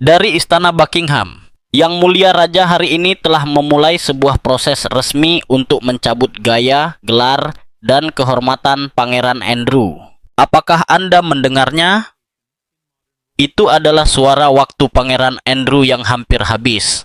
Dari Istana Buckingham, Yang Mulia Raja hari ini telah memulai sebuah proses resmi untuk mencabut gaya, gelar, dan kehormatan Pangeran Andrew. Apakah Anda mendengarnya? Itu adalah suara waktu Pangeran Andrew yang hampir habis.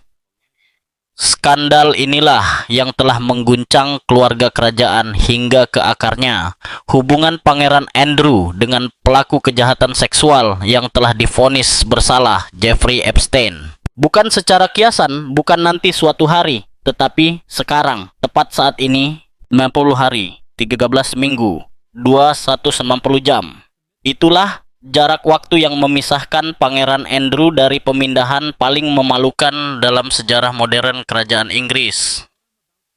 Skandal inilah yang telah mengguncang keluarga kerajaan hingga ke akarnya. Hubungan Pangeran Andrew dengan pelaku kejahatan seksual yang telah divonis bersalah, Jeffrey Epstein. Bukan secara kiasan, bukan nanti suatu hari, tetapi sekarang, tepat saat ini, 90 hari, 13 minggu, 2190 jam. Itulah jarak waktu yang memisahkan Pangeran Andrew dari pemindahan paling memalukan dalam sejarah modern kerajaan Inggris.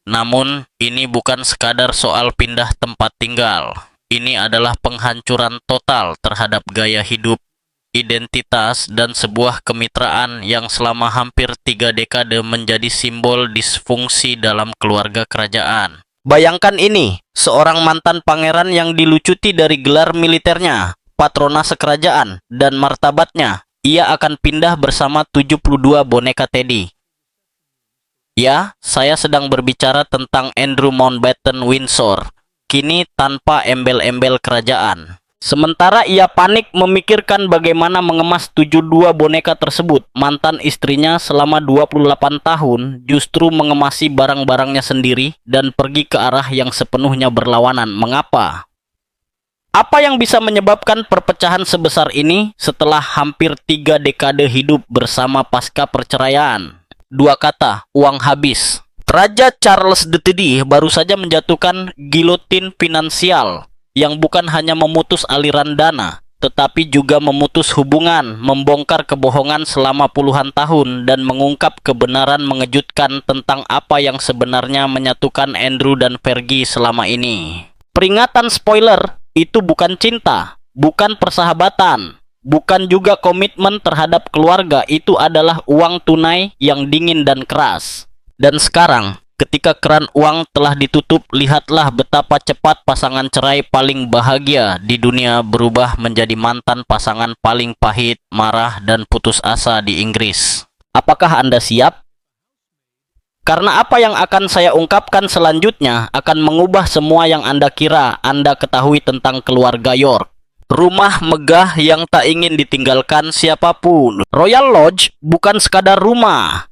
Namun, ini bukan sekadar soal pindah tempat tinggal. Ini adalah penghancuran total terhadap gaya hidup, identitas, dan sebuah kemitraan yang selama hampir 3 dekade menjadi simbol disfungsi dalam keluarga kerajaan. Bayangkan ini, seorang mantan pangeran yang dilucuti dari gelar militernya, patronase kerajaan, dan martabatnya, ia akan pindah bersama 72 boneka Teddy. Ya, saya sedang berbicara tentang Andrew Mountbatten Windsor, kini tanpa embel-embel kerajaan. Sementara ia panik memikirkan bagaimana mengemas 72 boneka tersebut, mantan istrinya selama 28 tahun justru mengemasi barang-barangnya sendiri dan pergi ke arah yang sepenuhnya berlawanan. Mengapa? Apa yang bisa menyebabkan perpecahan sebesar ini setelah hampir 3 dekade hidup bersama pasca perceraian? 2 kata, uang habis. Raja Charles III baru saja menjatuhkan gilotin finansial yang bukan hanya memutus aliran dana, tetapi juga memutus hubungan, membongkar kebohongan selama puluhan tahun, dan mengungkap kebenaran mengejutkan tentang apa yang sebenarnya menyatukan Andrew dan Fergie selama ini. Peringatan spoiler, itu bukan cinta, bukan persahabatan, bukan juga komitmen terhadap keluarga. Itu adalah uang tunai yang dingin dan keras. Dan sekarang, ketika keran uang telah ditutup, lihatlah betapa cepat pasangan cerai paling bahagia di dunia berubah menjadi mantan pasangan paling pahit, marah, dan putus asa di Inggris. Apakah Anda siap? Karena apa yang akan saya ungkapkan selanjutnya akan mengubah semua yang Anda kira Anda ketahui tentang keluarga York. Rumah megah yang tak ingin ditinggalkan siapapun. Royal Lodge bukan sekadar rumah.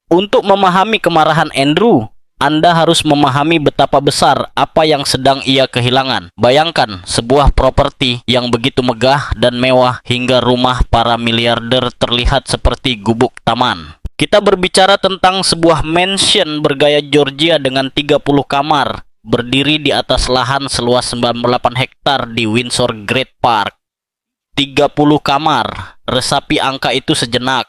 Untuk memahami kemarahan Andrew, Anda harus memahami betapa besar apa yang sedang ia kehilangan. Bayangkan sebuah properti yang begitu megah dan mewah hingga rumah para miliarder terlihat seperti gubuk taman. Kita berbicara tentang sebuah mansion bergaya Georgia dengan 30 kamar, berdiri di atas lahan seluas 98 hektar di Windsor Great Park. 30 kamar, resapi angka itu sejenak.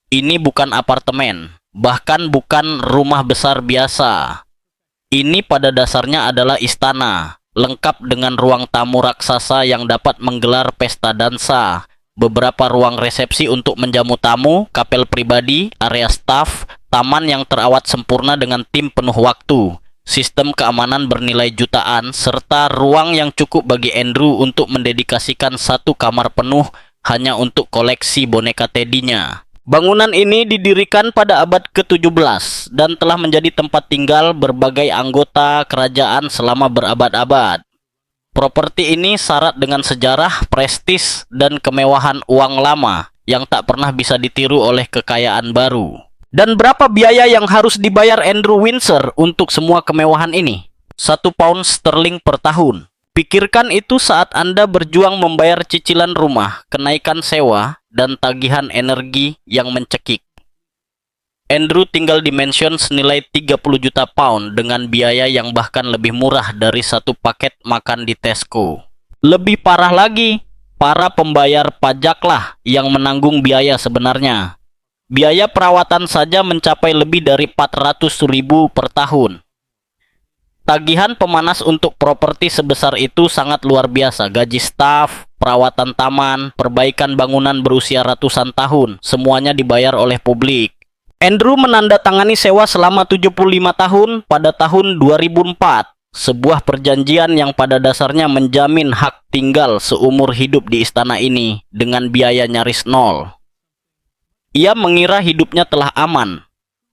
Ini bukan apartemen, bahkan bukan rumah besar biasa. Ini pada dasarnya adalah istana, lengkap dengan ruang tamu raksasa yang dapat menggelar pesta dansa, beberapa ruang resepsi untuk menjamu tamu, kapel pribadi, area staf, taman yang terawat sempurna dengan tim penuh waktu, sistem keamanan bernilai jutaan, serta ruang yang cukup bagi Andrew untuk mendedikasikan 1 kamar penuh hanya untuk koleksi boneka Teddy-nya. Bangunan ini didirikan pada abad ke-17 dan telah menjadi tempat tinggal berbagai anggota kerajaan selama berabad-abad. Properti ini syarat dengan sejarah, prestis, dan kemewahan uang lama yang tak pernah bisa ditiru oleh kekayaan baru. Dan berapa biaya yang harus dibayar Andrew Windsor untuk semua kemewahan ini? 1 pound sterling per tahun. Pikirkan itu saat Anda berjuang membayar cicilan rumah, kenaikan sewa, dan tagihan energi yang mencekik. Andrew tinggal di mansion senilai 30 juta pound dengan biaya yang bahkan lebih murah dari 1 paket makan di Tesco. Lebih parah lagi, para pembayar pajaklah yang menanggung biaya sebenarnya. Biaya perawatan saja mencapai lebih dari 400.000 per tahun. Tagihan pemanas untuk properti sebesar itu sangat luar biasa. Gaji staf, perawatan taman, perbaikan bangunan berusia ratusan tahun, semuanya dibayar oleh publik. Andrew menandatangani sewa selama 75 tahun pada tahun 2004. Sebuah perjanjian yang pada dasarnya menjamin hak tinggal seumur hidup di istana ini dengan biaya nyaris nol. Ia mengira hidupnya telah aman.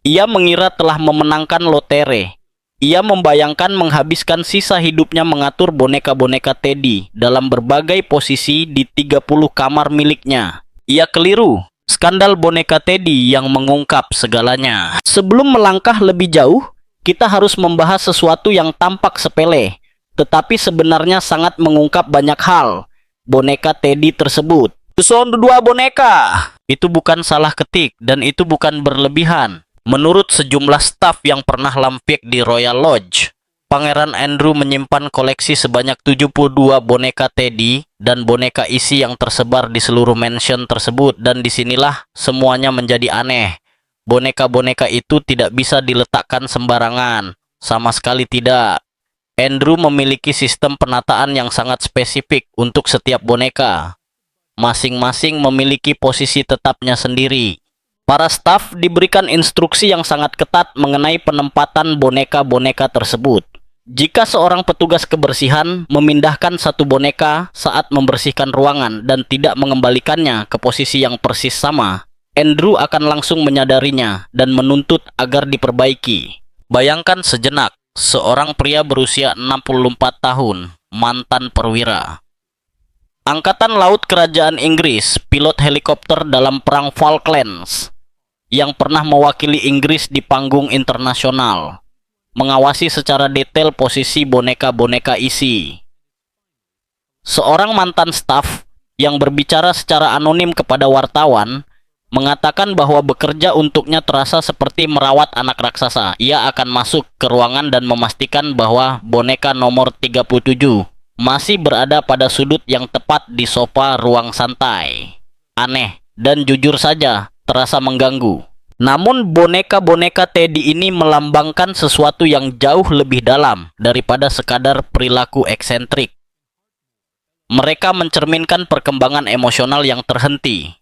Ia mengira telah memenangkan lotre. Ia membayangkan menghabiskan sisa hidupnya mengatur boneka-boneka Teddy dalam berbagai posisi di 30 kamar miliknya. Ia keliru. Skandal boneka Teddy yang mengungkap segalanya. Sebelum melangkah lebih jauh, kita harus membahas sesuatu yang tampak sepele, tetapi sebenarnya sangat mengungkap banyak hal. Boneka Teddy tersebut. Son 2 boneka. Itu bukan salah ketik dan itu bukan berlebihan. Menurut sejumlah staf yang pernah lampir di Royal Lodge, Pangeran Andrew menyimpan koleksi sebanyak 72 boneka Teddy dan boneka isi yang tersebar di seluruh mansion tersebut, dan disinilah semuanya menjadi aneh. Boneka-boneka itu tidak bisa diletakkan sembarangan, sama sekali tidak. Andrew memiliki sistem penataan yang sangat spesifik untuk setiap boneka. Masing-masing memiliki posisi tetapnya sendiri. Para staf diberikan instruksi yang sangat ketat mengenai penempatan boneka-boneka tersebut. Jika seorang petugas kebersihan memindahkan satu boneka saat membersihkan ruangan dan tidak mengembalikannya ke posisi yang persis sama, Andrew akan langsung menyadarinya dan menuntut agar diperbaiki. Bayangkan sejenak, seorang pria berusia 64 tahun, mantan perwira. Angkatan Laut Kerajaan Inggris, pilot helikopter dalam Perang Falklands, yang pernah mewakili Inggris di panggung internasional, mengawasi secara detail posisi boneka-boneka isi. Seorang mantan staf yang berbicara secara anonim kepada wartawan mengatakan bahwa bekerja untuknya terasa seperti merawat anak raksasa. Ia akan masuk ke ruangan dan memastikan bahwa boneka nomor 37 masih berada pada sudut yang tepat di sofa ruang santai. Aneh dan jujur saja terasa mengganggu. Namun boneka-boneka Teddy ini melambangkan sesuatu yang jauh lebih dalam daripada sekadar perilaku eksentrik. Mereka mencerminkan perkembangan emosional yang terhenti.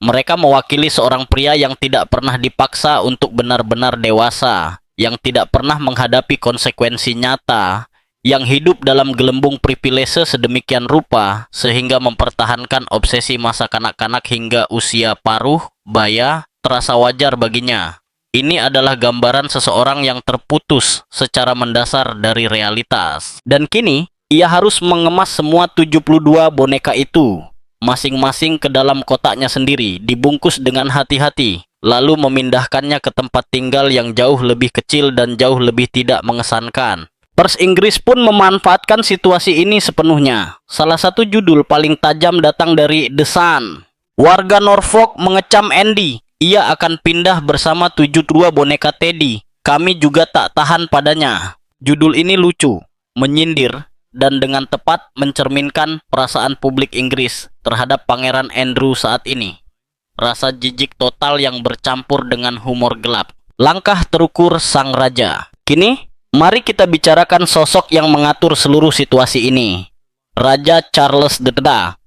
Mereka mewakili seorang pria yang tidak pernah dipaksa untuk benar-benar dewasa, yang tidak pernah menghadapi konsekuensi nyata, yang hidup dalam gelembung privilese sedemikian rupa sehingga mempertahankan obsesi masa kanak-kanak hingga usia paruh baya terasa wajar baginya. Ini adalah gambaran seseorang yang terputus secara mendasar dari realitas. Dan kini, ia harus mengemas semua 72 boneka itu, masing-masing ke dalam kotaknya sendiri, dibungkus dengan hati-hati, lalu memindahkannya ke tempat tinggal yang jauh lebih kecil dan jauh lebih tidak mengesankan. Pers Inggris pun memanfaatkan situasi ini sepenuhnya. Salah satu judul paling tajam datang dari The Sun. Warga Norfolk mengecam Andy. Ia akan pindah bersama 72 boneka Teddy. Kami juga tak tahan padanya. Judul ini lucu, menyindir, dan dengan tepat mencerminkan perasaan publik Inggris terhadap Pangeran Andrew saat ini. Rasa jijik total yang bercampur dengan humor gelap. Langkah terukur sang raja. Kini, mari kita bicarakan sosok yang mengatur seluruh situasi ini. Raja Charles III.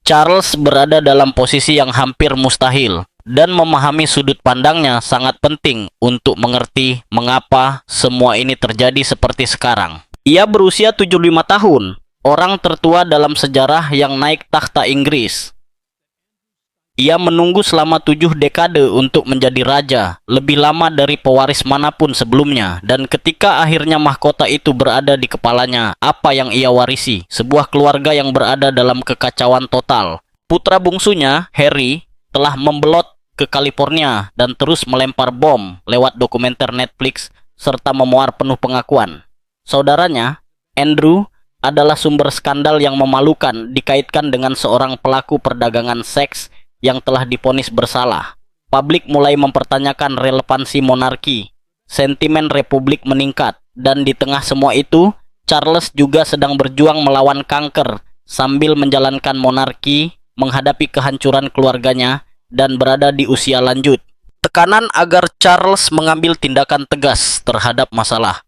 Charles berada dalam posisi yang hampir mustahil, dan memahami sudut pandangnya sangat penting untuk mengerti mengapa semua ini terjadi seperti sekarang. Ia berusia 75 tahun, orang tertua dalam sejarah yang naik takhta Inggris. Ia menunggu selama 7 dekade untuk menjadi raja, lebih lama dari pewaris manapun sebelumnya, dan ketika akhirnya mahkota itu berada di kepalanya, apa yang ia warisi? Sebuah keluarga yang berada dalam kekacauan total. Putra bungsunya, Harry, telah membelot ke California dan terus melempar bom lewat dokumenter Netflix serta memuar penuh pengakuan. Saudaranya, Andrew, adalah sumber skandal yang memalukan dikaitkan dengan seorang pelaku perdagangan seks yang telah divonis bersalah. Publik mulai mempertanyakan relevansi monarki. Sentimen republik meningkat, dan di tengah semua itu, Charles juga sedang berjuang melawan kanker sambil menjalankan monarki, menghadapi kehancuran keluarganya, dan berada di usia lanjut. Tekanan agar Charles mengambil tindakan tegas terhadap masalah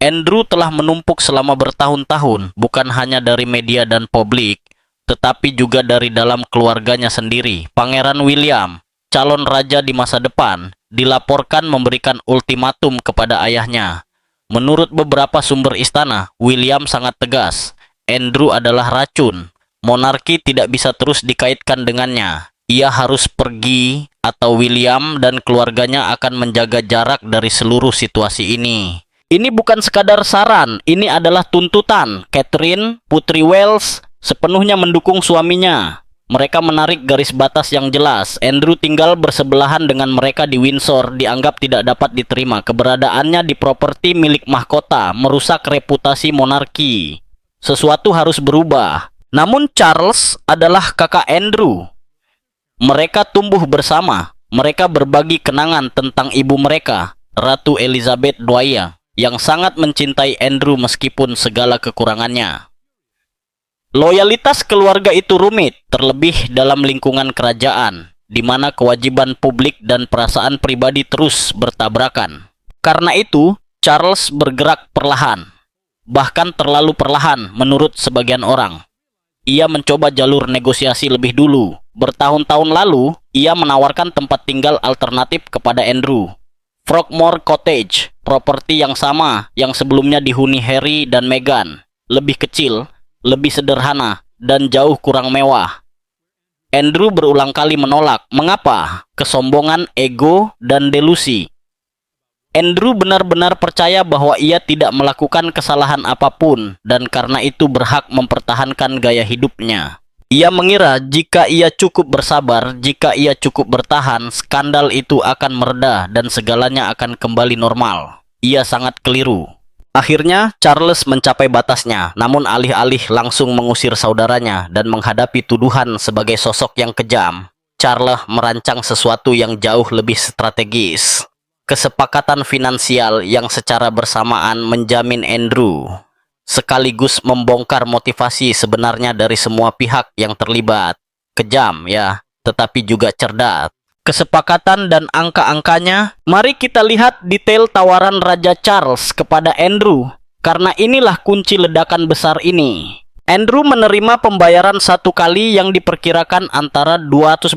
Andrew telah menumpuk selama bertahun-tahun, bukan hanya dari media dan publik, tetapi juga dari dalam keluarganya sendiri. Pangeran William, calon raja di masa depan, dilaporkan memberikan ultimatum kepada ayahnya. Menurut beberapa sumber istana, William sangat tegas. Andrew adalah racun. Monarki tidak bisa terus dikaitkan dengannya. Ia harus pergi atau William dan keluarganya akan menjaga jarak dari seluruh situasi ini. Ini bukan sekadar saran, ini adalah tuntutan. Catherine, Putri Wales, sepenuhnya mendukung suaminya. Mereka menarik garis batas yang jelas. Andrew tinggal bersebelahan dengan mereka di Windsor, dianggap tidak dapat diterima. Keberadaannya di properti milik mahkota, merusak reputasi monarki. Sesuatu harus berubah. Namun Charles adalah kakak Andrew. Mereka tumbuh bersama. Mereka berbagi kenangan tentang ibu mereka, Ratu Elizabeth II, yang sangat mencintai Andrew meskipun segala kekurangannya. Loyalitas keluarga itu rumit, terlebih dalam lingkungan kerajaan, di mana kewajiban publik dan perasaan pribadi terus bertabrakan. Karena itu, Charles bergerak perlahan, bahkan terlalu perlahan menurut sebagian orang. Ia mencoba jalur negosiasi lebih dulu. Bertahun-tahun lalu, ia menawarkan tempat tinggal alternatif kepada Andrew. Frogmore Cottage, properti yang sama yang sebelumnya dihuni Harry dan Meghan, lebih kecil, lebih sederhana, dan jauh kurang mewah. Andrew berulang kali menolak. Mengapa? Kesombongan, ego, dan delusi. Andrew benar-benar percaya bahwa ia tidak melakukan kesalahan apapun, dan karena itu berhak mempertahankan gaya hidupnya. Ia mengira jika ia cukup bersabar, jika ia cukup bertahan, skandal itu akan mereda dan segalanya akan kembali normal. Ia sangat keliru. Akhirnya, Charles mencapai batasnya, namun alih-alih langsung mengusir saudaranya dan menghadapi tuduhan sebagai sosok yang kejam, Charles merancang sesuatu yang jauh lebih strategis. Kesepakatan finansial yang secara bersamaan menjamin Andrew, sekaligus membongkar motivasi sebenarnya dari semua pihak yang terlibat. Kejam ya, tetapi juga cerdas. Kesepakatan dan angka-angkanya, mari kita lihat detail tawaran Raja Charles kepada Andrew, karena inilah kunci ledakan besar ini. Andrew menerima pembayaran satu kali yang diperkirakan antara 250.000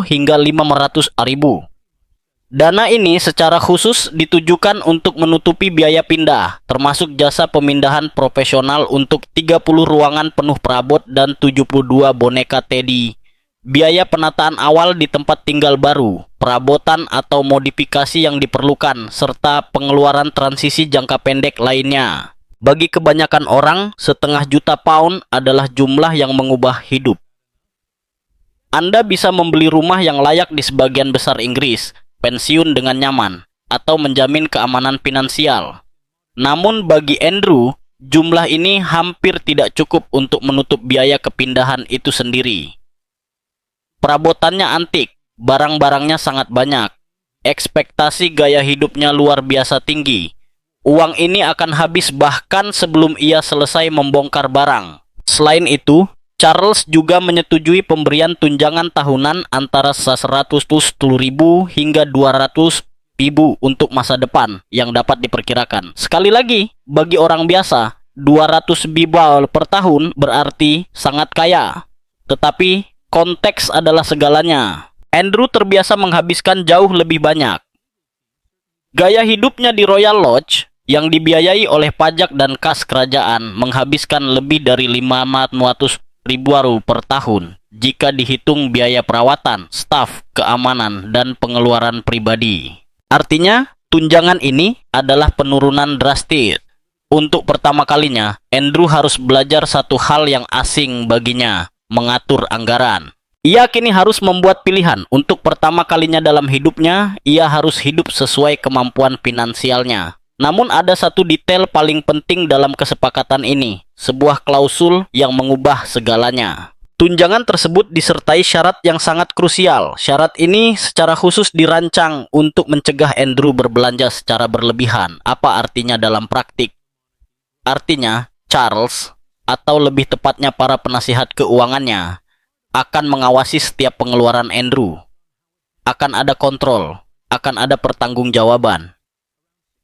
hingga 500.000. Dana ini secara khusus ditujukan untuk menutupi biaya pindah, termasuk jasa pemindahan profesional untuk 30 ruangan penuh perabot dan 72 boneka Teddy. Biaya penataan awal di tempat tinggal baru, perabotan atau modifikasi yang diperlukan, serta pengeluaran transisi jangka pendek lainnya. Bagi kebanyakan orang, 500 juta pound adalah jumlah yang mengubah hidup. Anda bisa membeli rumah yang layak di sebagian besar Inggris, pensiun dengan nyaman, atau menjamin keamanan finansial. Namun bagi Andrew, jumlah ini hampir tidak cukup untuk menutup biaya kepindahan itu sendiri. Perabotannya antik, barang-barangnya sangat banyak. Ekspektasi gaya hidupnya luar biasa tinggi. Uang ini akan habis bahkan sebelum ia selesai membongkar barang. Selain itu, Charles juga menyetujui pemberian tunjangan tahunan antara 110.000 hingga 200.000 untuk masa depan yang dapat diperkirakan. Sekali lagi, bagi orang biasa, 200.000 per tahun berarti sangat kaya. Tetapi konteks adalah segalanya. Andrew terbiasa menghabiskan jauh lebih banyak. Gaya hidupnya di Royal Lodge yang dibiayai oleh pajak dan kas kerajaan menghabiskan lebih dari 500.000 per tahun jika dihitung biaya perawatan, staf, keamanan, dan pengeluaran pribadi. Artinya, tunjangan ini adalah penurunan drastis. Untuk pertama kalinya, Andrew harus belajar satu hal yang asing baginya, mengatur anggaran. Ia kini harus membuat pilihan. Untuk pertama kalinya dalam hidupnya, ia harus hidup sesuai kemampuan finansialnya. Namun ada satu detail paling penting dalam kesepakatan ini, sebuah klausul yang mengubah segalanya. Tunjangan tersebut disertai syarat yang sangat krusial. Syarat ini secara khusus dirancang untuk mencegah Andrew berbelanja secara berlebihan. Apa artinya dalam praktik? Artinya, Charles, atau lebih tepatnya para penasihat keuangannya, akan mengawasi setiap pengeluaran Andrew. Akan ada kontrol, akan ada pertanggungjawaban.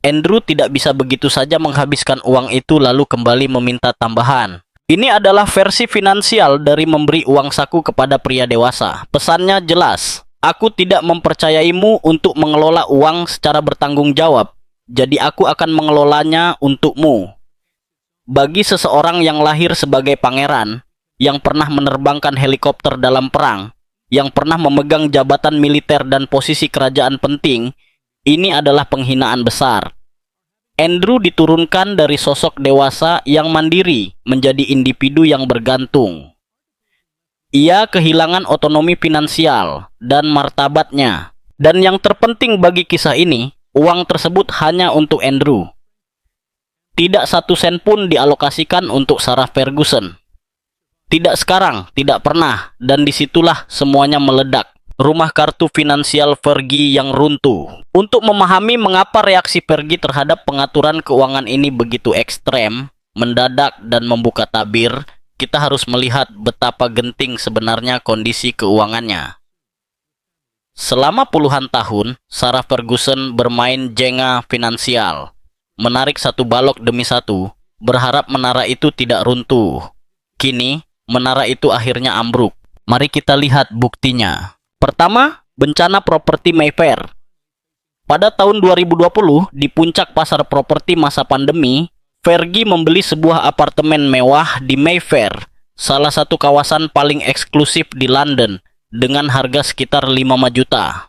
Andrew tidak bisa begitu saja menghabiskan uang itu lalu kembali meminta tambahan. Ini adalah versi finansial dari memberi uang saku kepada pria dewasa. Pesannya jelas, aku tidak mempercayaimu untuk mengelola uang secara bertanggung jawab, jadi aku akan mengelolanya untukmu. Bagi seseorang yang lahir sebagai pangeran, yang pernah menerbangkan helikopter dalam perang, yang pernah memegang jabatan militer dan posisi kerajaan penting, ini adalah penghinaan besar. Andrew diturunkan dari sosok dewasa yang mandiri menjadi individu yang bergantung. Ia kehilangan otonomi finansial dan martabatnya. Dan yang terpenting bagi kisah ini, uang tersebut hanya untuk Andrew. Tidak satu sen pun dialokasikan untuk Sarah Ferguson. Tidak sekarang, tidak pernah, dan disitulah semuanya meledak. Rumah kartu finansial Fergie yang runtuh. Untuk memahami mengapa reaksi Fergie terhadap pengaturan keuangan ini begitu ekstrem, mendadak dan membuka tabir, kita harus melihat betapa genting sebenarnya kondisi keuangannya. Selama puluhan tahun, Sarah Ferguson bermain jenga finansial, menarik satu balok demi satu, berharap menara itu tidak runtuh. Kini, menara itu akhirnya ambruk. Mari kita lihat buktinya. Pertama, bencana properti Mayfair. Pada tahun 2020, di puncak pasar properti masa pandemi, Fergie membeli sebuah apartemen mewah di Mayfair, salah satu kawasan paling eksklusif di London, dengan harga sekitar 5 juta.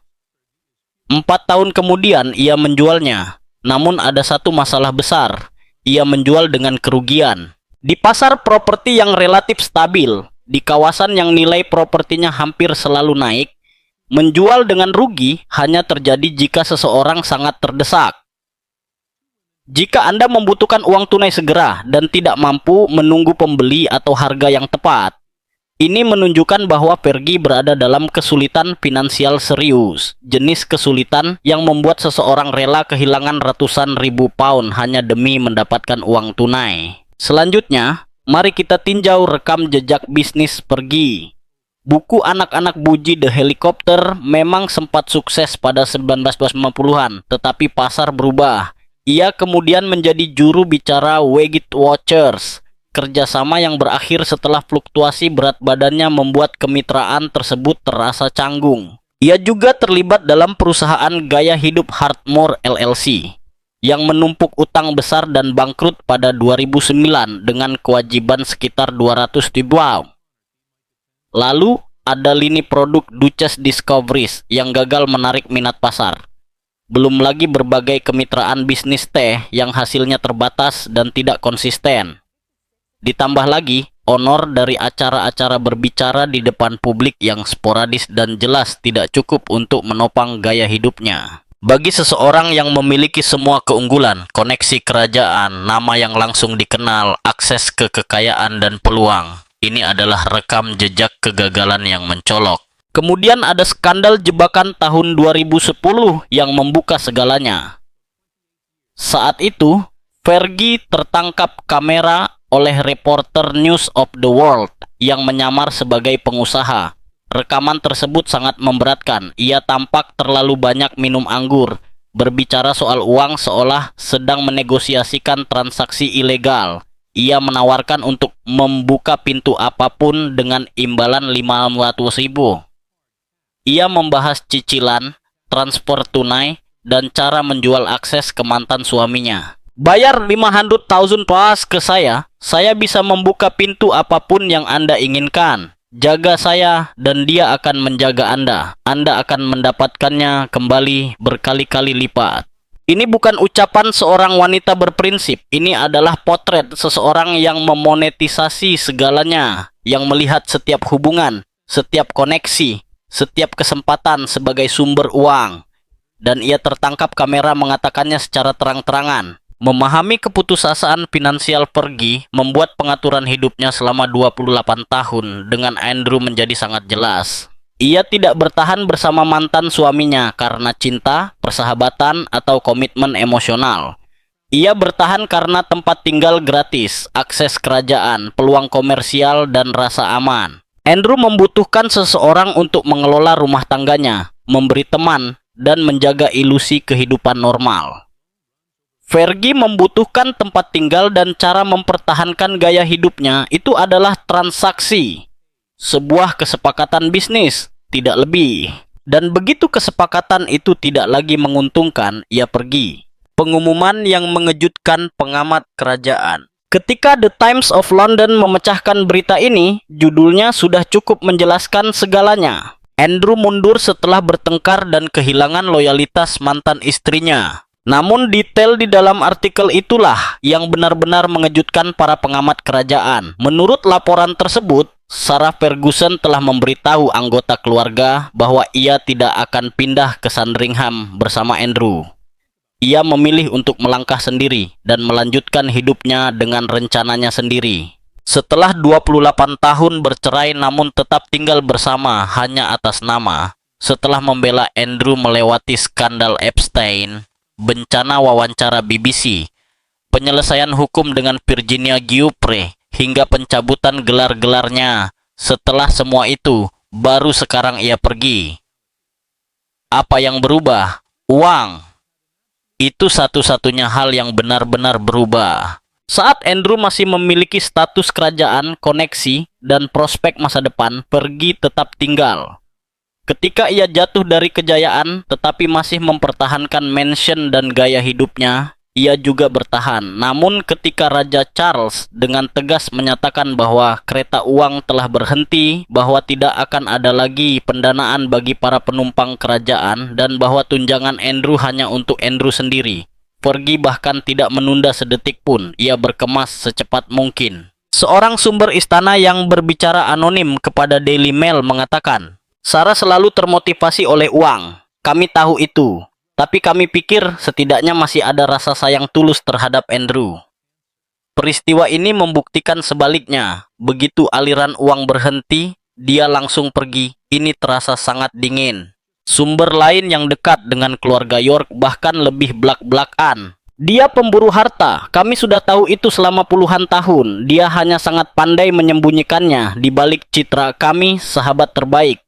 4 tahun kemudian ia menjualnya, namun ada satu masalah besar, ia menjual dengan kerugian. Di pasar properti yang relatif stabil, di kawasan yang nilai propertinya hampir selalu naik, menjual dengan rugi hanya terjadi jika seseorang sangat terdesak. Jika Anda membutuhkan uang tunai segera dan tidak mampu menunggu pembeli atau harga yang tepat, ini menunjukkan bahwa Fergie berada dalam kesulitan finansial serius, jenis kesulitan yang membuat seseorang rela kehilangan ratusan ribu pound hanya demi mendapatkan uang tunai. Selanjutnya, mari kita tinjau rekam jejak bisnis Fergie. Buku anak-anak Buji The Helicopter memang sempat sukses pada 1950-an, tetapi pasar berubah. Ia kemudian menjadi juru bicara Weight Watchers, kerjasama yang berakhir setelah fluktuasi berat badannya membuat kemitraan tersebut terasa canggung. Ia juga terlibat dalam perusahaan gaya hidup Hardmore LLC, yang menumpuk utang besar dan bangkrut pada 2009 dengan kewajiban sekitar 200 ribu pound. Lalu, ada lini produk Duchess Discoveries yang gagal menarik minat pasar. Belum lagi berbagai kemitraan bisnis teh yang hasilnya terbatas dan tidak konsisten. Ditambah lagi, honor dari acara-acara berbicara di depan publik yang sporadis dan jelas tidak cukup untuk menopang gaya hidupnya. Bagi seseorang yang memiliki semua keunggulan, koneksi kerajaan, nama yang langsung dikenal, akses ke kekayaan dan peluang, ini adalah rekam jejak kegagalan yang mencolok. Kemudian ada skandal jebakan tahun 2010 yang membuka segalanya. Saat itu, Fergie tertangkap kamera oleh reporter News of the World yang menyamar sebagai pengusaha. Rekaman tersebut sangat memberatkan. Ia tampak terlalu banyak minum anggur, berbicara soal uang seolah sedang menegosiasikan transaksi ilegal. Ia menawarkan untuk membuka pintu apapun dengan imbalan 500 ribu. Ia membahas cicilan, transfer tunai, dan cara menjual akses ke mantan suaminya. Bayar 500,000 pounds ke saya bisa membuka pintu apapun yang Anda inginkan. Jaga saya dan dia akan menjaga Anda. Anda akan mendapatkannya kembali berkali-kali lipat. Ini bukan ucapan seorang wanita berprinsip. Ini adalah potret seseorang yang memonetisasi segalanya, yang melihat setiap hubungan, setiap koneksi, setiap kesempatan sebagai sumber uang. Dan ia tertangkap kamera mengatakannya secara terang-terangan. Memahami keputusasaan finansial Fergie membuat pengaturan hidupnya selama 28 tahun dengan Andrew menjadi sangat jelas. Ia tidak bertahan bersama mantan suaminya karena cinta, persahabatan, atau komitmen emosional. Ia bertahan karena tempat tinggal gratis, akses kerajaan, peluang komersial, dan rasa aman. Andrew membutuhkan seseorang untuk mengelola rumah tangganya, memberi teman, dan menjaga ilusi kehidupan normal. Fergie membutuhkan tempat tinggal dan cara mempertahankan gaya hidupnya itu adalah transaksi. Sebuah kesepakatan bisnis, tidak lebih. Dan begitu kesepakatan itu tidak lagi menguntungkan, ia pergi. Pengumuman yang mengejutkan pengamat kerajaan. Ketika The Times of London memecahkan berita ini, judulnya sudah cukup menjelaskan segalanya. Andrew mundur setelah bertengkar dan kehilangan loyalitas mantan istrinya. Namun detail di dalam artikel itulah yang benar-benar mengejutkan para pengamat kerajaan. Menurut laporan tersebut, Sarah Ferguson telah memberitahu anggota keluarga bahwa ia tidak akan pindah ke Sandringham bersama Andrew. Ia memilih untuk melangkah sendiri dan melanjutkan hidupnya dengan rencananya sendiri. Setelah 28 tahun bercerai namun tetap tinggal bersama hanya atas nama, setelah membela Andrew melewati skandal Epstein, bencana wawancara BBC, penyelesaian hukum dengan Virginia Giuffre, hingga pencabutan gelar-gelarnya, setelah semua itu, baru sekarang ia pergi. Apa yang berubah? Uang. Itu satu-satunya hal yang benar-benar berubah. Saat Andrew masih memiliki status kerajaan, koneksi, dan prospek masa depan, pergi tetap tinggal. Ketika ia jatuh dari kejayaan, tetapi masih mempertahankan mansion dan gaya hidupnya, ia juga bertahan. Namun ketika Raja Charles dengan tegas menyatakan bahwa kereta uang telah berhenti, bahwa tidak akan ada lagi pendanaan bagi para penumpang kerajaan, dan bahwa tunjangan Andrew hanya untuk Andrew sendiri, pergi bahkan tidak menunda sedetik pun, ia berkemas secepat mungkin. Seorang sumber istana yang berbicara anonim kepada Daily Mail mengatakan, Sarah selalu termotivasi oleh uang. Kami tahu itu. Tapi kami pikir setidaknya masih ada rasa sayang tulus terhadap Andrew. Peristiwa ini membuktikan sebaliknya. Begitu aliran uang berhenti, dia langsung pergi. Ini terasa sangat dingin. Sumber lain yang dekat dengan keluarga York bahkan lebih belak-belakan. Dia pemburu harta. Kami sudah tahu itu selama puluhan tahun. Dia hanya sangat pandai menyembunyikannya di balik citra kami, sahabat terbaik.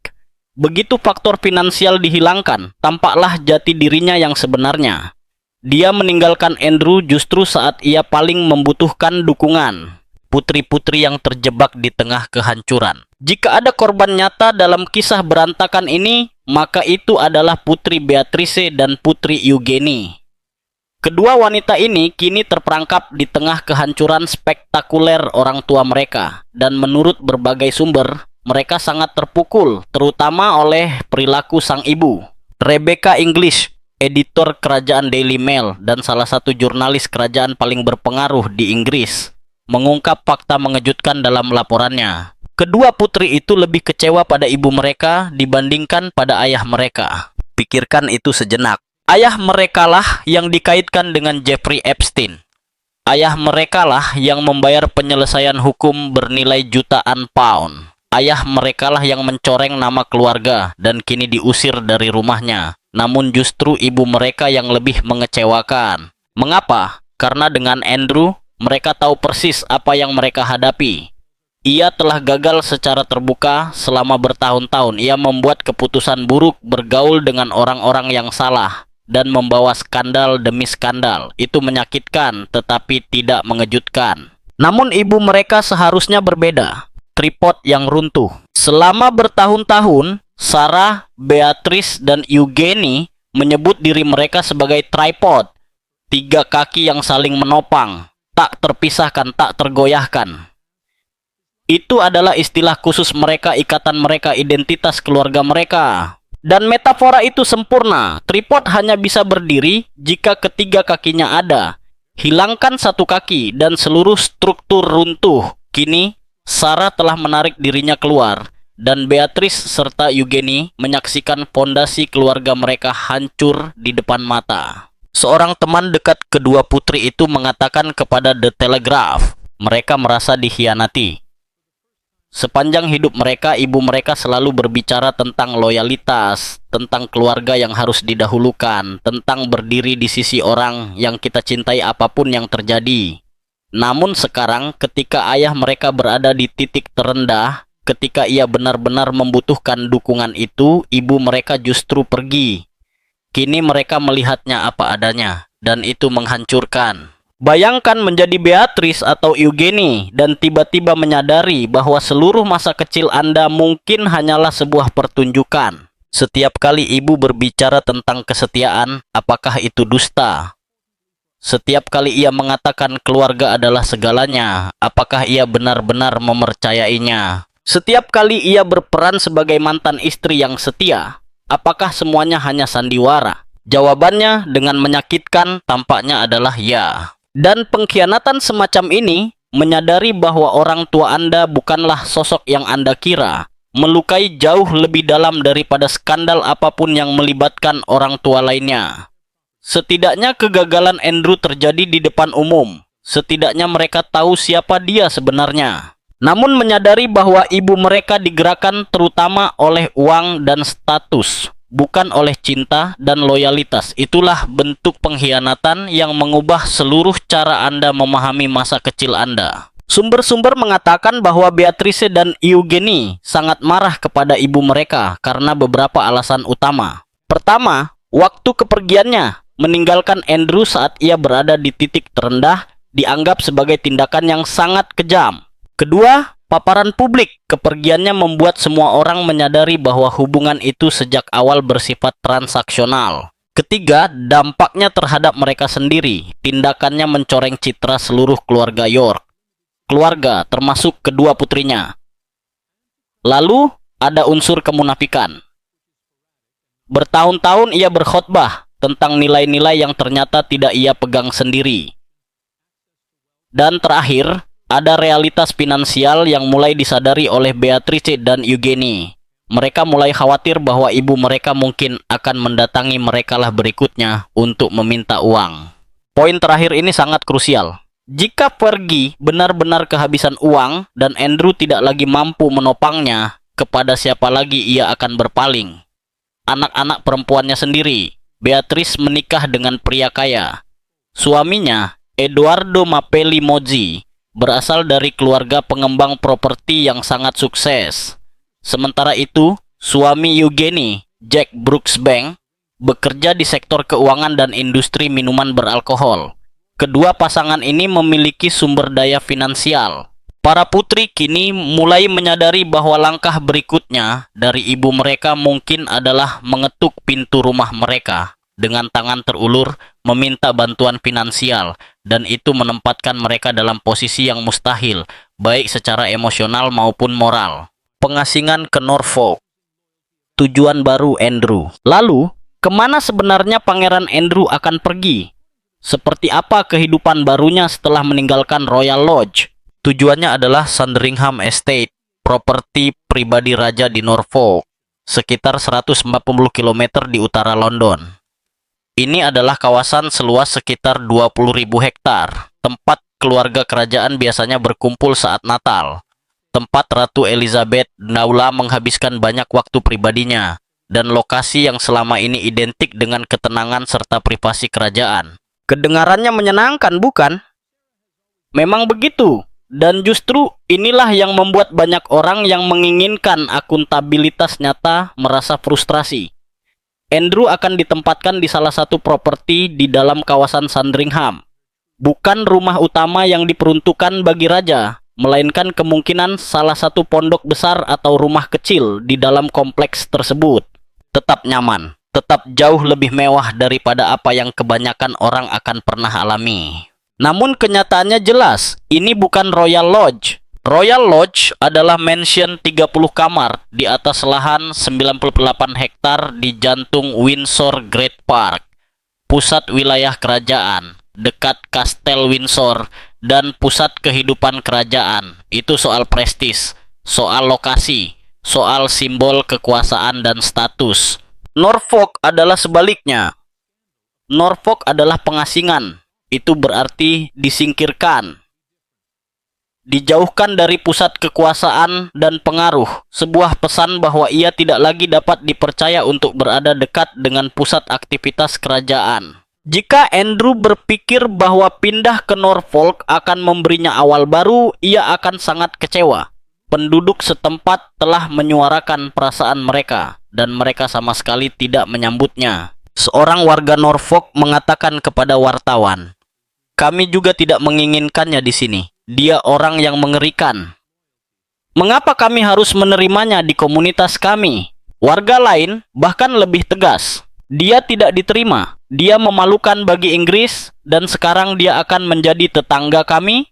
Begitu faktor finansial dihilangkan, tampaklah jati dirinya yang sebenarnya. Dia meninggalkan Andrew justru saat ia paling membutuhkan dukungan. Putri-putri yang terjebak di tengah kehancuran. Jika ada korban nyata dalam kisah berantakan ini, maka itu adalah Putri Beatrice dan Putri Eugenie. Kedua wanita ini kini terperangkap di tengah kehancuran spektakuler orang tua mereka, dan menurut berbagai sumber, mereka sangat terpukul, terutama oleh perilaku sang ibu. Rebecca English, editor kerajaan Daily Mail dan salah satu jurnalis kerajaan paling berpengaruh di Inggris, mengungkap fakta mengejutkan dalam laporannya. Kedua putri itu lebih kecewa pada ibu mereka dibandingkan pada ayah mereka. Pikirkan itu sejenak. Ayah merekalah yang dikaitkan dengan Jeffrey Epstein. Ayah merekalah yang membayar penyelesaian hukum bernilai jutaan pound. Ayah merekalah yang mencoreng nama keluarga dan kini diusir dari rumahnya. Namun justru ibu mereka yang lebih mengecewakan. Mengapa? Karena dengan Andrew, mereka tahu persis apa yang mereka hadapi. Ia telah gagal secara terbuka selama bertahun-tahun. Ia membuat keputusan buruk, bergaul dengan orang-orang yang salah, dan membawa skandal demi skandal. Itu menyakitkan tetapi tidak mengejutkan. Namun ibu mereka seharusnya berbeda. Tripod yang runtuh. Selama bertahun-tahun, Sarah, Beatrice, dan Eugenie menyebut diri mereka sebagai tripod. 3 kaki yang saling menopang, tak terpisahkan, tak tergoyahkan. Itu adalah istilah khusus mereka, ikatan mereka, identitas keluarga mereka. Dan metafora itu sempurna. Tripod hanya bisa berdiri jika ketiga kakinya ada. Hilangkan satu kaki dan seluruh struktur runtuh. Kini, Sarah telah menarik dirinya keluar, dan Beatrice serta Eugenie menyaksikan fondasi keluarga mereka hancur di depan mata. Seorang teman dekat kedua putri itu mengatakan kepada The Telegraph, mereka merasa dikhianati. Sepanjang hidup mereka, ibu mereka selalu berbicara tentang loyalitas, tentang keluarga yang harus didahulukan, tentang berdiri di sisi orang yang kita cintai apapun yang terjadi. Namun sekarang ketika ayah mereka berada di titik terendah, ketika ia benar-benar membutuhkan dukungan itu, ibu mereka justru pergi. Kini mereka melihatnya apa adanya, dan itu menghancurkan. Bayangkan menjadi Beatrice atau Eugenie dan tiba-tiba menyadari bahwa seluruh masa kecil Anda mungkin hanyalah sebuah pertunjukan. Setiap kali ibu berbicara tentang kesetiaan, apakah itu dusta? Setiap kali ia mengatakan keluarga adalah segalanya, apakah ia benar-benar mempercayainya? Setiap kali ia berperan sebagai mantan istri yang setia, apakah semuanya hanya sandiwara? Jawabannya dengan menyakitkan tampaknya adalah ya. Dan pengkhianatan semacam ini menyadari bahwa orang tua Anda bukanlah sosok yang Anda kira, melukai jauh lebih dalam daripada skandal apapun yang melibatkan orang tua lainnya. Setidaknya kegagalan Andrew terjadi di depan umum. Setidaknya mereka tahu siapa dia sebenarnya. Namun menyadari bahwa ibu mereka digerakkan terutama oleh uang dan status, bukan oleh cinta dan loyalitas. Itulah bentuk pengkhianatan yang mengubah seluruh cara Anda memahami masa kecil Anda. Sumber-sumber mengatakan bahwa Beatrice dan Eugenie sangat marah kepada ibu mereka karena beberapa alasan utama. Pertama, waktu kepergiannya meninggalkan Andrew saat ia berada di titik terendah dianggap sebagai tindakan yang sangat kejam. Kedua, paparan publik kepergiannya membuat semua orang menyadari bahwa hubungan itu sejak awal bersifat transaksional. Ketiga, dampaknya terhadap mereka sendiri. Tindakannya mencoreng citra seluruh keluarga York. Keluarga, termasuk kedua putrinya. Lalu, ada unsur kemunafikan. Bertahun-tahun ia berkhotbah tentang nilai-nilai yang ternyata tidak ia pegang sendiri. Dan terakhir, ada realitas finansial yang mulai disadari oleh Beatrice dan Eugenie. Mereka mulai khawatir bahwa ibu mereka mungkin akan mendatangi merekalah berikutnya untuk meminta uang. Poin terakhir ini sangat krusial. Jika Fergie benar-benar kehabisan uang dan Andrew tidak lagi mampu menopangnya, kepada siapa lagi ia akan berpaling? Anak-anak perempuannya sendiri. Beatrice menikah dengan pria kaya. Suaminya, Edoardo Mapelli Mozzi, berasal dari keluarga pengembang properti yang sangat sukses. Sementara itu, suami Eugenie, Jack Brooksbank, bekerja di sektor keuangan dan industri minuman beralkohol. Kedua pasangan ini memiliki sumber daya finansial. Para putri kini mulai menyadari bahwa langkah berikutnya dari ibu mereka mungkin adalah mengetuk pintu rumah mereka dengan tangan terulur meminta bantuan finansial, dan itu menempatkan mereka dalam posisi yang mustahil, baik secara emosional maupun moral. Pengasingan ke Norfolk. Tujuan baru Andrew. Lalu, kemana sebenarnya Pangeran Andrew akan pergi? Seperti apa kehidupan barunya setelah meninggalkan Royal Lodge? Tujuannya adalah Sandringham Estate, properti pribadi raja di Norfolk, sekitar 140 km di utara London. Ini adalah kawasan seluas sekitar 20.000 hektar, tempat keluarga kerajaan biasanya berkumpul saat Natal, tempat Ratu Elizabeth Naula menghabiskan banyak waktu pribadinya, dan lokasi yang selama ini identik dengan ketenangan serta privasi kerajaan. Kedengarannya menyenangkan, bukan? Memang begitu, dan justru inilah yang membuat banyak orang yang menginginkan akuntabilitas nyata merasa frustrasi. Andrew akan ditempatkan di salah satu properti di dalam kawasan Sandringham. Bukan rumah utama yang diperuntukkan bagi raja, melainkan kemungkinan salah satu pondok besar atau rumah kecil di dalam kompleks tersebut. Tetap nyaman, tetap jauh lebih mewah daripada apa yang kebanyakan orang akan pernah alami. Namun kenyataannya jelas, ini bukan Royal Lodge. Royal Lodge adalah mansion 30 kamar di atas lahan 98 hektar di jantung Windsor Great Park, pusat wilayah kerajaan, dekat Kastel Windsor, dan pusat kehidupan kerajaan. Itu soal prestis, soal lokasi, soal simbol kekuasaan dan status. Norfolk adalah sebaliknya. Norfolk adalah pengasingan. Itu berarti disingkirkan, dijauhkan dari pusat kekuasaan dan pengaruh. Sebuah pesan bahwa ia tidak lagi dapat dipercaya untuk berada dekat dengan pusat aktivitas kerajaan. Jika Andrew berpikir bahwa pindah ke Norfolk akan memberinya awal baru, ia akan sangat kecewa. Penduduk setempat telah menyuarakan perasaan mereka, dan mereka sama sekali tidak menyambutnya. Seorang warga Norfolk mengatakan kepada wartawan, "Kami juga tidak menginginkannya di sini. Dia orang yang mengerikan. Mengapa kami harus menerimanya di komunitas kami?" Warga lain bahkan lebih tegas. "Dia tidak diterima. Dia memalukan bagi Inggris, dan sekarang dia akan menjadi tetangga kami?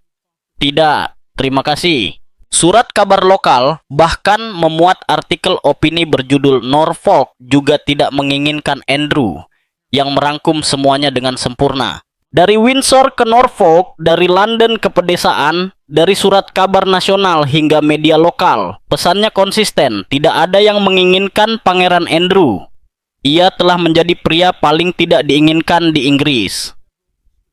Tidak, terima kasih." Surat kabar lokal bahkan memuat artikel opini berjudul Norfolk juga tidak menginginkan Andrew, yang merangkum semuanya dengan sempurna. Dari Windsor ke Norfolk, dari London ke pedesaan, dari surat kabar nasional hingga media lokal, pesannya konsisten, tidak ada yang menginginkan Pangeran Andrew. Ia telah menjadi pria paling tidak diinginkan di Inggris.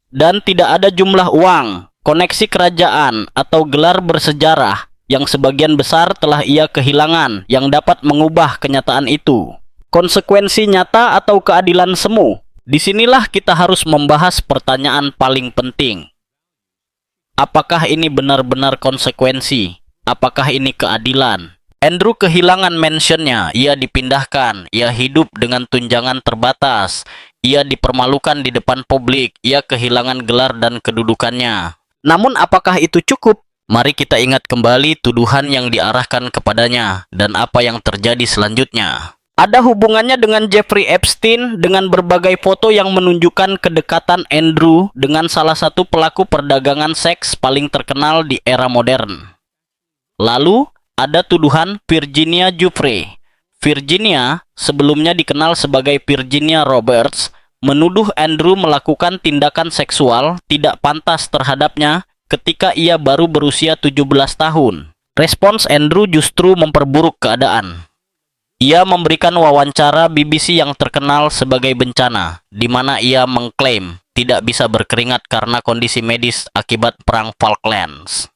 Dan tidak ada jumlah uang, koneksi kerajaan, atau gelar bersejarah yang sebagian besar telah ia kehilangan yang dapat mengubah kenyataan itu. Konsekuensi nyata atau keadilan semu? Disinilah kita harus membahas pertanyaan paling penting. Apakah ini benar-benar konsekuensi? Apakah ini keadilan? Andrew kehilangan mansionnya, ia dipindahkan, ia hidup dengan tunjangan terbatas, ia dipermalukan di depan publik, ia kehilangan gelar dan kedudukannya. Namun apakah itu cukup? Mari kita ingat kembali tuduhan yang diarahkan kepadanya dan apa yang terjadi selanjutnya. Ada hubungannya dengan Jeffrey Epstein dengan berbagai foto yang menunjukkan kedekatan Andrew dengan salah satu pelaku perdagangan seks paling terkenal di era modern. Lalu, ada tuduhan Virginia Giuffre. Virginia, sebelumnya dikenal sebagai Virginia Roberts, menuduh Andrew melakukan tindakan seksual tidak pantas terhadapnya ketika ia baru berusia 17 tahun. Respons Andrew justru memperburuk keadaan. Ia memberikan wawancara BBC yang terkenal sebagai Bencana, di mana ia mengklaim tidak bisa berkeringat karena kondisi medis akibat perang Falklands.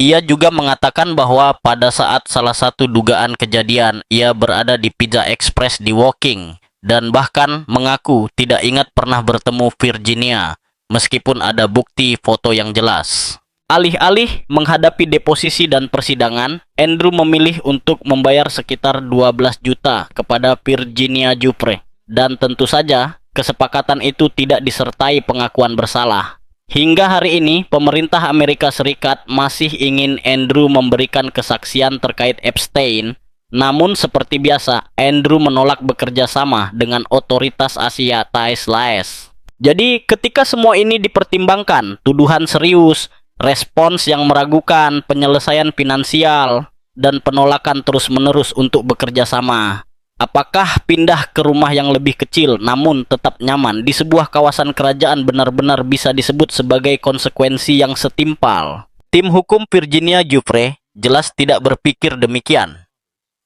Ia juga mengatakan bahwa pada saat salah satu dugaan kejadian, ia berada di Pizza Express di Woking, dan bahkan mengaku tidak ingat pernah bertemu Virginia, meskipun ada bukti foto yang jelas. Alih-alih menghadapi deposisi dan persidangan, Andrew memilih untuk membayar sekitar 12 juta kepada Virginia Giuffre. Dan tentu saja, kesepakatan itu tidak disertai pengakuan bersalah. Hingga hari ini, pemerintah Amerika Serikat masih ingin Andrew memberikan kesaksian terkait Epstein. Namun seperti biasa, Andrew menolak bekerja sama dengan otoritas Asia Thailand. Jadi ketika semua ini dipertimbangkan, tuduhan serius, respons yang meragukan, penyelesaian finansial, dan penolakan terus-menerus untuk bekerja sama, apakah pindah ke rumah yang lebih kecil namun tetap nyaman di sebuah kawasan kerajaan benar-benar bisa disebut sebagai konsekuensi yang setimpal? Tim hukum Virginia Giuffre jelas tidak berpikir demikian.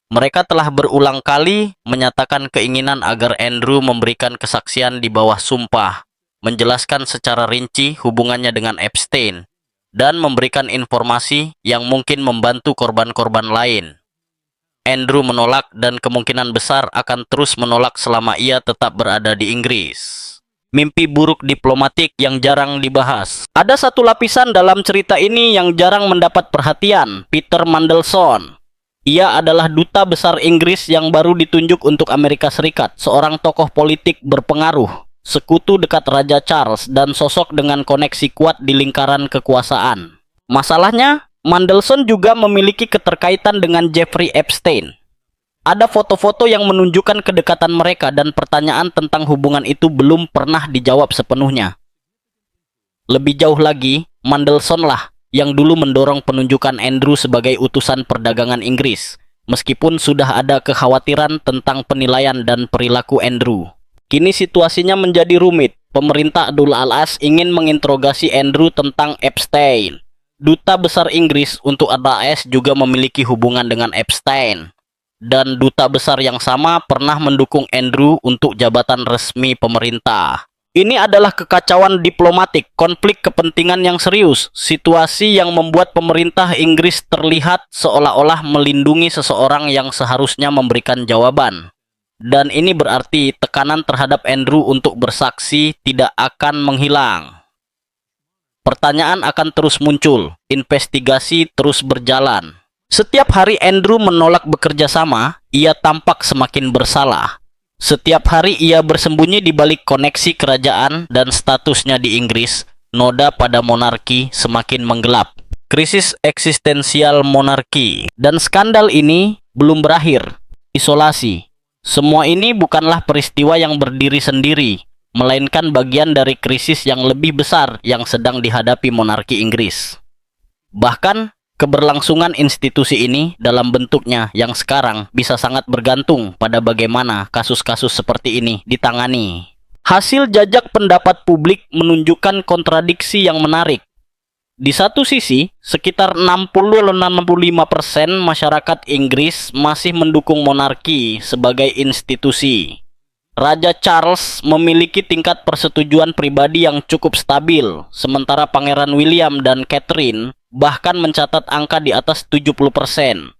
Mereka telah berulang kali menyatakan keinginan agar Andrew memberikan kesaksian di bawah sumpah, menjelaskan secara rinci hubungannya dengan Epstein, dan memberikan informasi yang mungkin membantu korban-korban lain. Andrew menolak dan kemungkinan besar akan terus menolak selama ia tetap berada di Inggris. Mimpi buruk diplomatik yang jarang dibahas. Ada satu lapisan dalam cerita ini yang jarang mendapat perhatian, Peter Mandelson. Ia adalah duta besar Inggris yang baru ditunjuk untuk Amerika Serikat, seorang tokoh politik berpengaruh, sekutu dekat Raja Charles, dan sosok dengan koneksi kuat di lingkaran kekuasaan. Masalahnya, Mandelson juga memiliki keterkaitan dengan Jeffrey Epstein. Ada foto-foto yang menunjukkan kedekatan mereka dan pertanyaan tentang hubungan itu belum pernah dijawab sepenuhnya. Lebih jauh lagi, Mandelson lah yang dulu mendorong penunjukan Andrew sebagai utusan perdagangan Inggris, meskipun sudah ada kekhawatiran tentang penilaian dan perilaku Andrew. Kini situasinya menjadi rumit. Pemerintah Abdul Aziz ingin menginterogasi Andrew tentang Epstein. Duta besar Inggris untuk AS juga memiliki hubungan dengan Epstein. Dan duta besar yang sama pernah mendukung Andrew untuk jabatan resmi pemerintah. Ini adalah kekacauan diplomatik, konflik kepentingan yang serius, situasi yang membuat pemerintah Inggris terlihat seolah-olah melindungi seseorang yang seharusnya memberikan jawaban. Dan ini berarti tekanan terhadap Andrew untuk bersaksi tidak akan menghilang. Pertanyaan akan terus muncul, investigasi terus berjalan. Setiap hari Andrew menolak bekerja sama, ia tampak semakin bersalah. Setiap hari ia bersembunyi di balik koneksi kerajaan dan statusnya di Inggris, noda pada monarki semakin menggelap. Krisis eksistensial monarki. Dan skandal ini belum berakhir. Isolasi. Semua ini bukanlah peristiwa yang berdiri sendiri, melainkan bagian dari krisis yang lebih besar yang sedang dihadapi monarki Inggris. Bahkan, Keberlangsungan institusi ini dalam bentuknya yang sekarang bisa sangat bergantung pada bagaimana kasus-kasus seperti ini ditangani. Hasil jajak pendapat publik menunjukkan kontradiksi yang menarik. Di satu sisi, sekitar 60-65% masyarakat Inggris masih mendukung monarki sebagai institusi. Raja Charles memiliki tingkat persetujuan pribadi yang cukup stabil, sementara Pangeran William dan Catherine bahkan mencatat angka di atas 70%.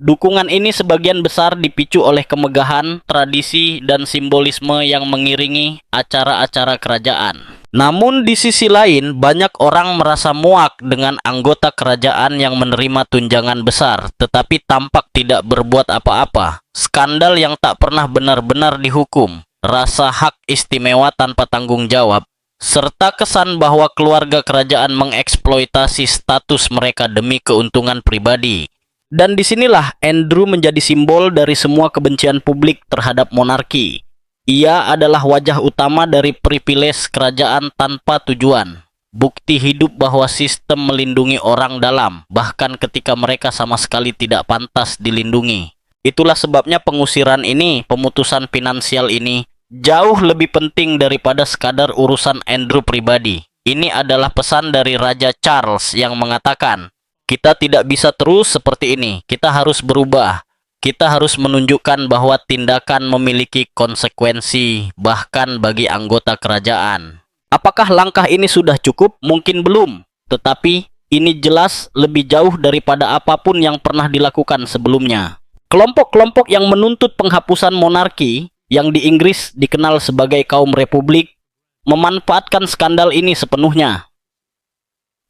Dukungan ini sebagian besar dipicu oleh kemegahan, tradisi, dan simbolisme yang mengiringi acara-acara kerajaan. Namun di sisi lain, banyak orang merasa muak dengan anggota kerajaan yang menerima tunjangan besar, tetapi tampak tidak berbuat apa-apa. Skandal yang tak pernah benar-benar dihukum, rasa hak istimewa tanpa tanggung jawab, serta kesan bahwa keluarga kerajaan mengeksploitasi status mereka demi keuntungan pribadi. Dan disinilah Andrew menjadi simbol dari semua kebencian publik terhadap monarki. Ia adalah wajah utama dari privilege kerajaan tanpa tujuan. Bukti hidup bahwa sistem melindungi orang dalam, bahkan ketika mereka sama sekali tidak pantas dilindungi. Itulah sebabnya pengusiran ini, pemutusan finansial ini, jauh lebih penting daripada sekadar urusan Andrew pribadi. Ini adalah pesan dari Raja Charles yang mengatakan, kita tidak bisa terus seperti ini, kita harus berubah. Kita harus menunjukkan bahwa tindakan memiliki konsekuensi, bahkan bagi anggota kerajaan. Apakah langkah ini sudah cukup? Mungkin belum. Tetapi, ini jelas lebih jauh daripada apapun yang pernah dilakukan sebelumnya. Kelompok-kelompok yang menuntut penghapusan monarki, yang di Inggris dikenal sebagai kaum republik, memanfaatkan skandal ini sepenuhnya.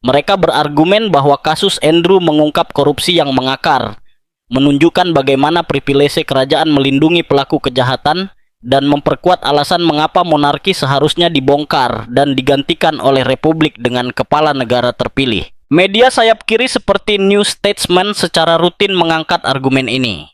Mereka berargumen bahwa kasus Andrew mengungkap korupsi yang mengakar, menunjukkan bagaimana privilege kerajaan melindungi pelaku kejahatan, dan memperkuat alasan mengapa monarki seharusnya dibongkar dan digantikan oleh republik dengan kepala negara terpilih. Media sayap kiri seperti New Statesman secara rutin mengangkat argumen ini.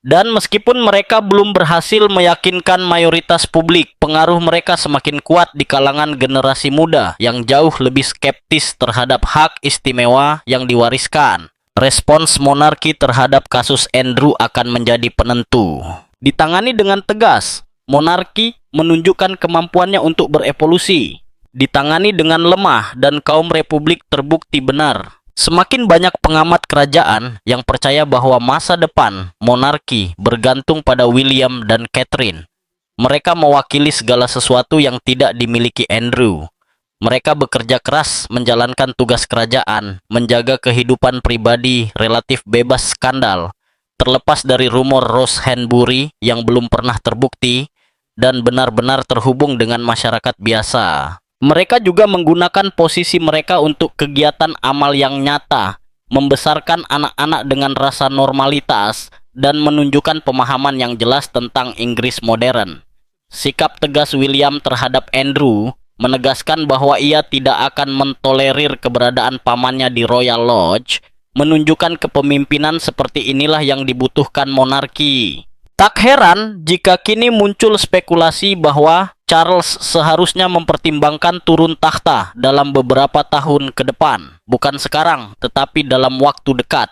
Dan meskipun mereka belum berhasil meyakinkan mayoritas publik, pengaruh mereka semakin kuat di kalangan generasi muda yang jauh lebih skeptis terhadap hak istimewa yang diwariskan. Respons monarki terhadap kasus Andrew akan menjadi penentu. Ditangani dengan tegas, monarki menunjukkan kemampuannya untuk berevolusi. Ditangani dengan lemah dan kaum republik terbukti benar. Semakin banyak pengamat kerajaan yang percaya bahwa masa depan monarki bergantung pada William dan Catherine. Mereka mewakili segala sesuatu yang tidak dimiliki Andrew. Mereka bekerja keras menjalankan tugas kerajaan, menjaga kehidupan pribadi relatif bebas skandal, terlepas dari rumor Rose Hanbury yang belum pernah terbukti, dan benar-benar terhubung dengan masyarakat biasa. Mereka juga menggunakan posisi mereka untuk kegiatan amal yang nyata, membesarkan anak-anak dengan rasa normalitas, dan menunjukkan pemahaman yang jelas tentang Inggris modern. Sikap tegas William terhadap Andrew menegaskan bahwa ia tidak akan mentolerir keberadaan pamannya di Royal Lodge, menunjukkan kepemimpinan seperti inilah yang dibutuhkan monarki. Tak heran jika kini muncul spekulasi bahwa Charles seharusnya mempertimbangkan turun tahta dalam beberapa tahun ke depan. Bukan sekarang, tetapi dalam waktu dekat.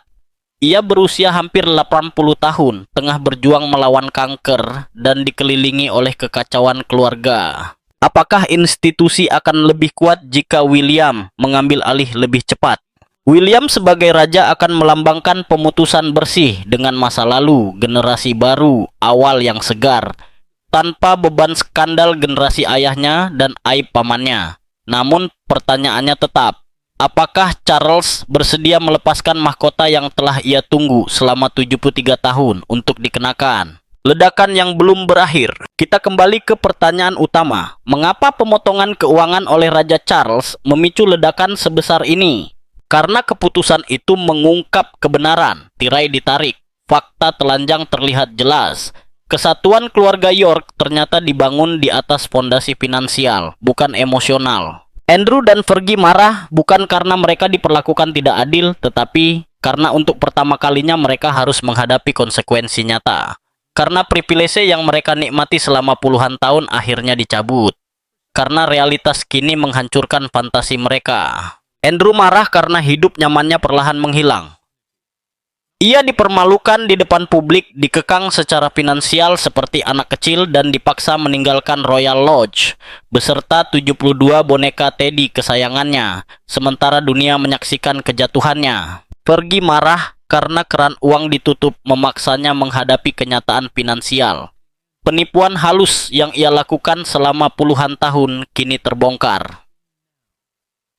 Ia berusia hampir 80 tahun, tengah berjuang melawan kanker, dan dikelilingi oleh kekacauan keluarga. Apakah institusi akan lebih kuat jika William mengambil alih lebih cepat? William sebagai raja akan melambangkan pemutusan bersih dengan masa lalu, generasi baru, awal yang segar, tanpa beban skandal generasi ayahnya dan aib pamannya. Namun pertanyaannya tetap, apakah Charles bersedia melepaskan mahkota yang telah ia tunggu selama 73 tahun untuk dikenakan? Ledakan yang belum berakhir. Kita kembali ke pertanyaan utama. Mengapa pemotongan keuangan oleh Raja Charles memicu ledakan sebesar ini? Karena keputusan itu mengungkap kebenaran, tirai ditarik, fakta telanjang terlihat jelas. Kesatuan keluarga York ternyata dibangun di atas fondasi finansial, bukan emosional. Andrew dan Fergie marah bukan karena mereka diperlakukan tidak adil, tetapi karena untuk pertama kalinya mereka harus menghadapi konsekuensi nyata. Karena privilege yang mereka nikmati selama puluhan tahun akhirnya dicabut. Karena realitas kini menghancurkan fantasi mereka. Andrew marah karena hidup nyamannya perlahan menghilang. Ia dipermalukan di depan publik, dikekang secara finansial seperti anak kecil dan dipaksa meninggalkan Royal Lodge beserta 72 boneka Teddy kesayangannya, sementara dunia menyaksikan kejatuhannya. Fergie marah karena keran uang ditutup memaksanya menghadapi kenyataan finansial. Penipuan halus yang ia lakukan selama puluhan tahun kini terbongkar.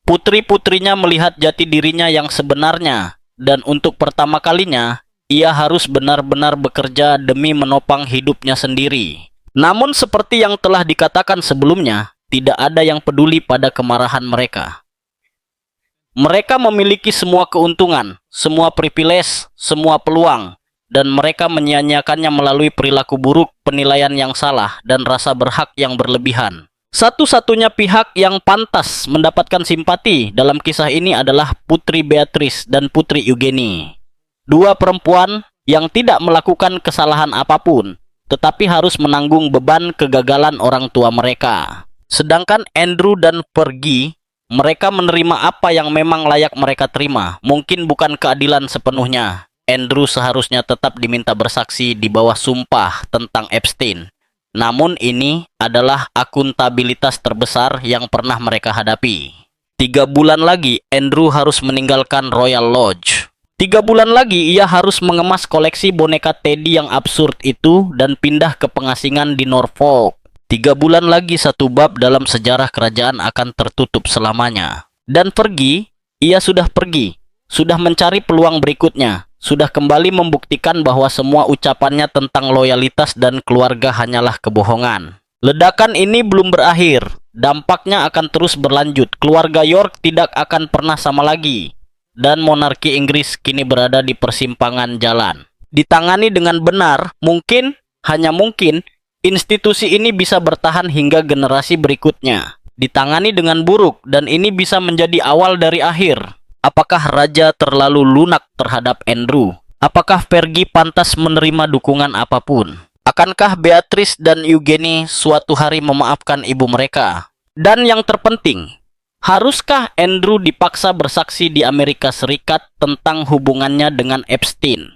Putri-putrinya melihat jati dirinya yang sebenarnya, dan untuk pertama kalinya, ia harus benar-benar bekerja demi menopang hidupnya sendiri. Namun seperti yang telah dikatakan sebelumnya, tidak ada yang peduli pada kemarahan mereka. Mereka memiliki semua keuntungan, semua privilege, semua peluang, dan mereka menyia-nyiakannya melalui perilaku buruk, penilaian yang salah, dan rasa berhak yang berlebihan. Satu-satunya pihak yang pantas mendapatkan simpati dalam kisah ini adalah Putri Beatrice dan Putri Eugenie. Dua perempuan yang tidak melakukan kesalahan apapun, tetapi harus menanggung beban kegagalan orang tua mereka. Sedangkan Andrew dan Fergie, mereka menerima apa yang memang layak mereka terima. Mungkin bukan keadilan sepenuhnya. Andrew seharusnya tetap diminta bersaksi di bawah sumpah tentang Epstein. Namun ini adalah akuntabilitas terbesar yang pernah mereka hadapi. 3 bulan lagi Andrew harus meninggalkan Royal Lodge. 3 bulan lagi ia harus mengemas koleksi boneka Teddy yang absurd itu dan pindah ke pengasingan di Norfolk. 3 bulan lagi satu bab dalam sejarah kerajaan akan tertutup selamanya. Dan Fergie, ia sudah pergi, sudah mencari peluang berikutnya. Sudah kembali membuktikan bahwa semua ucapannya tentang loyalitas dan keluarga hanyalah kebohongan. Ledakan ini belum berakhir, dampaknya akan terus berlanjut. Keluarga York tidak akan pernah sama lagi, dan monarki Inggris kini berada di persimpangan jalan. Ditangani dengan benar, mungkin, hanya mungkin, institusi ini bisa bertahan hingga generasi berikutnya. Ditangani dengan buruk, dan ini bisa menjadi awal dari akhir. Apakah raja terlalu lunak terhadap Andrew? Apakah Fergie pantas menerima dukungan apapun? Akankah Beatrice dan Eugenie suatu hari memaafkan ibu mereka? Dan yang terpenting, haruskah Andrew dipaksa bersaksi di Amerika Serikat tentang hubungannya dengan Epstein?